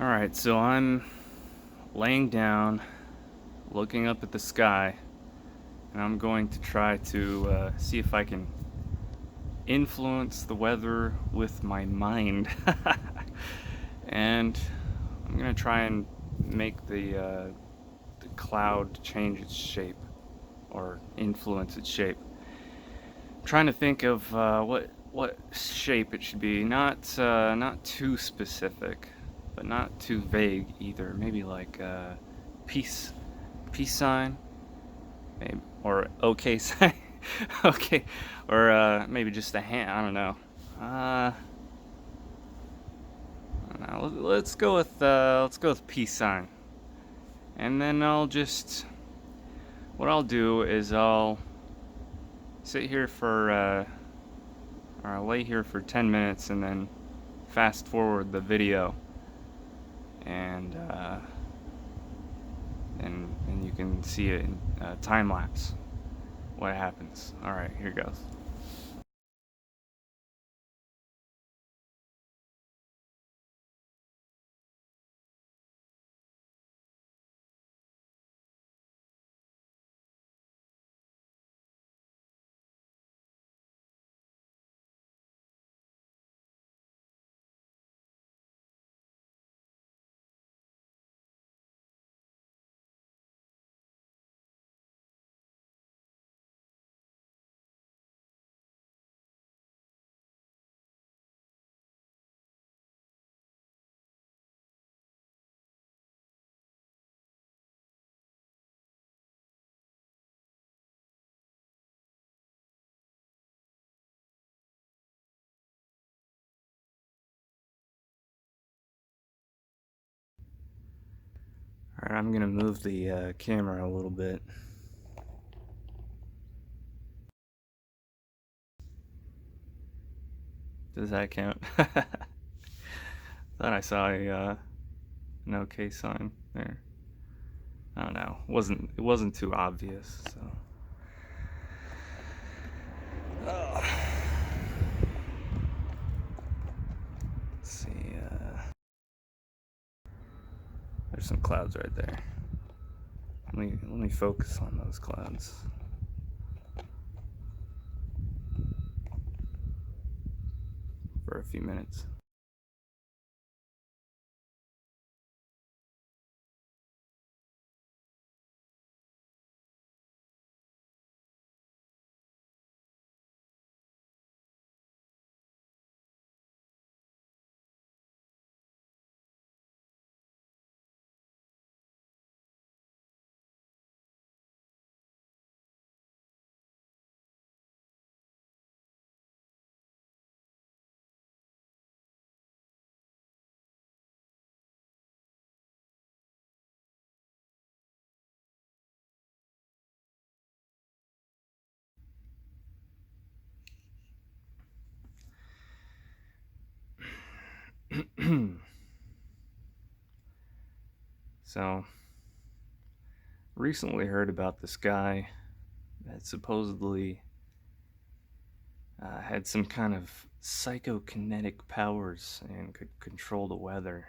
Alright, so I'm laying down, looking up at the sky, and I'm going to try to see if I can influence the weather with my mind. And I'm going to try and make the cloud change its shape, or influence its shape. I'm trying to think of what shape it should be. Not too specific, but not too vague either. Maybe like peace sign, maybe, or okay sign. Okay, or maybe just a hand. I don't know. I don't know. Let's go with peace sign, and then what I'll do is I'll sit here for or I'll lay here for 10 minutes and then fast forward the video, and and you can see it in time lapse what happens. All right, here goes. All right, I'm gonna move the camera a little bit. Does that count? Thought I saw an okay sign there. I don't know. It wasn't too obvious. So. Oh. Let's see. There's some clouds right there. Let me focus on those clouds. For a few minutes. So, recently heard about this guy that supposedly had some kind of psychokinetic powers and could control the weather.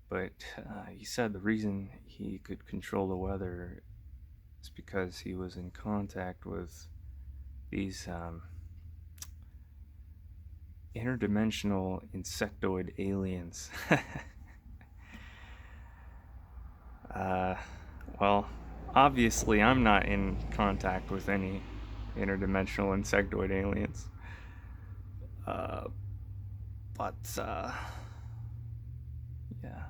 But he said the reason he could control the weather is because he was in contact with these interdimensional insectoid aliens. uh, well, obviously, I'm not in contact with any interdimensional insectoid aliens. Uh, but yeah,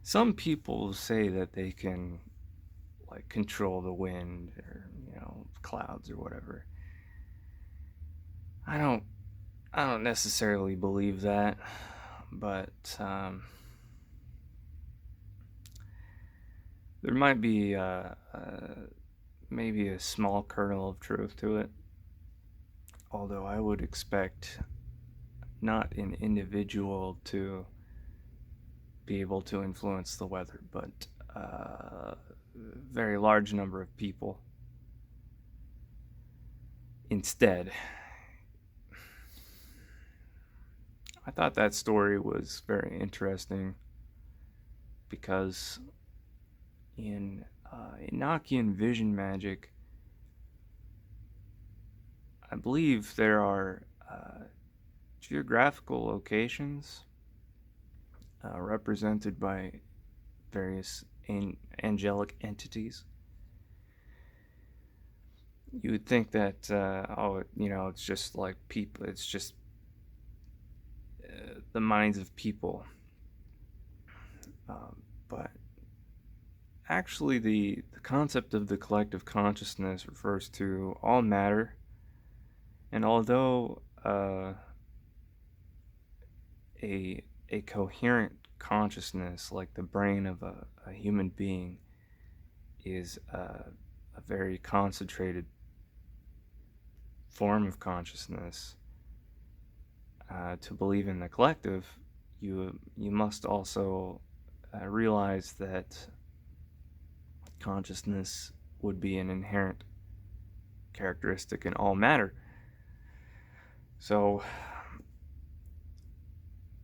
some people say that they can like control the wind or clouds or whatever. I don't I don't necessarily believe that, but there might be maybe a small kernel of truth to it. Although I would expect not an individual to be able to influence the weather, but a very large number of people instead. I thought that story was very interesting. because in Enochian vision magic, I believe there are geographical locations represented by various angelic entities. You would think that, it's just like people, it's just the minds of people. But actually, the concept of the collective consciousness refers to all matter, and although a coherent consciousness like the brain of a human being is a very concentrated form of consciousness, to believe in the collective, you must also realize that consciousness would be an inherent characteristic in all matter. So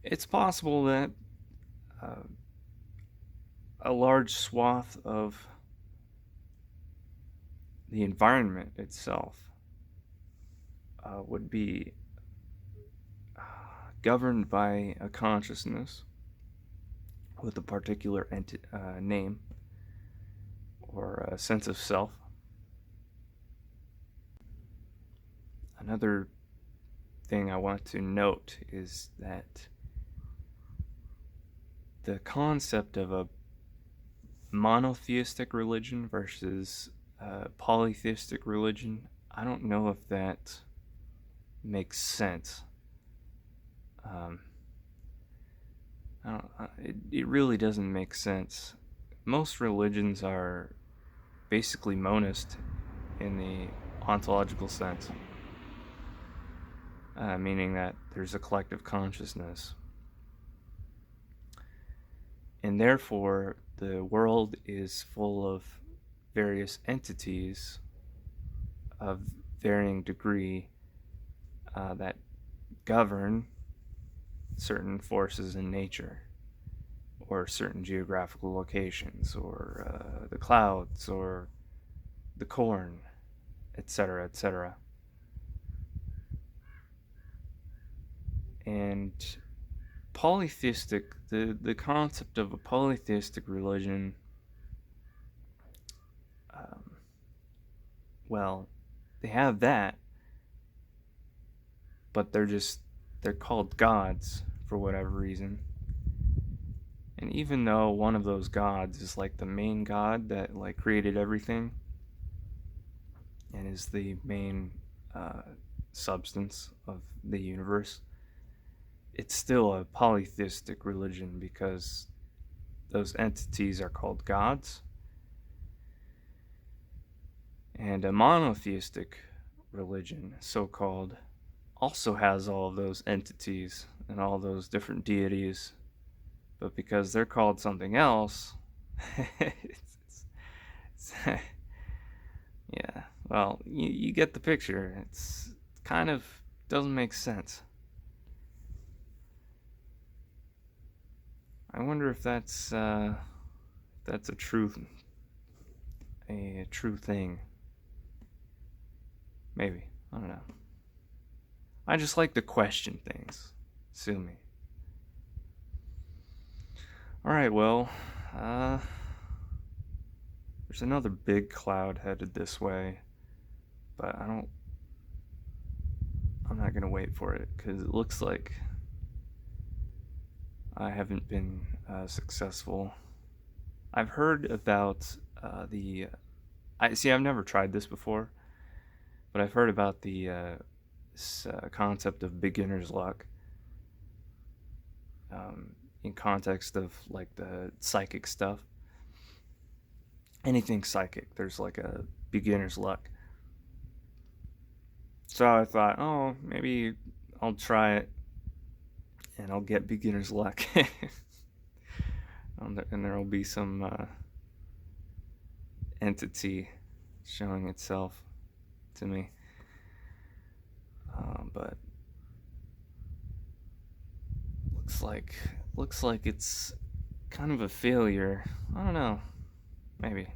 it's possible that a large swath of the environment itself would be governed by a consciousness with a particular name or a sense of self. Another thing I want to note is that the concept of a monotheistic religion versus polytheistic religion, I don't know if that makes sense. It really doesn't make sense. Most religions are basically monist in the ontological sense, meaning that there's a collective consciousness. And therefore, the world is full of various entities of varying degree that govern certain forces in nature, or certain geographical locations, or the clouds, or the corn, etc., etc. And polytheistic, the concept of a polytheistic religion, well, they have that, but they're called gods for whatever reason. And even though one of those gods is like the main god that like created everything and is the main substance of the universe, it's still a polytheistic religion because those entities are called gods. And a monotheistic religion, so-called, also has all of those entities and all those different deities, but because they're called something else, yeah, well, you get the picture. It's kind of doesn't make sense. I wonder if that's a true thing. Maybe, I don't know. I just like to question things. Sue me. Alright, well, there's another big cloud headed this way, but I'm not gonna wait for it, because it looks like I haven't been successful. I've heard about I've never tried this before, but I've heard about this concept of beginner's luck, in context of like the psychic stuff. Anything psychic, there's like a beginner's luck. So I thought, oh, maybe I'll try it and I'll get beginner's luck. And there will be some entity showing itself to me. But looks like it's kind of a failure. I don't know. Maybe.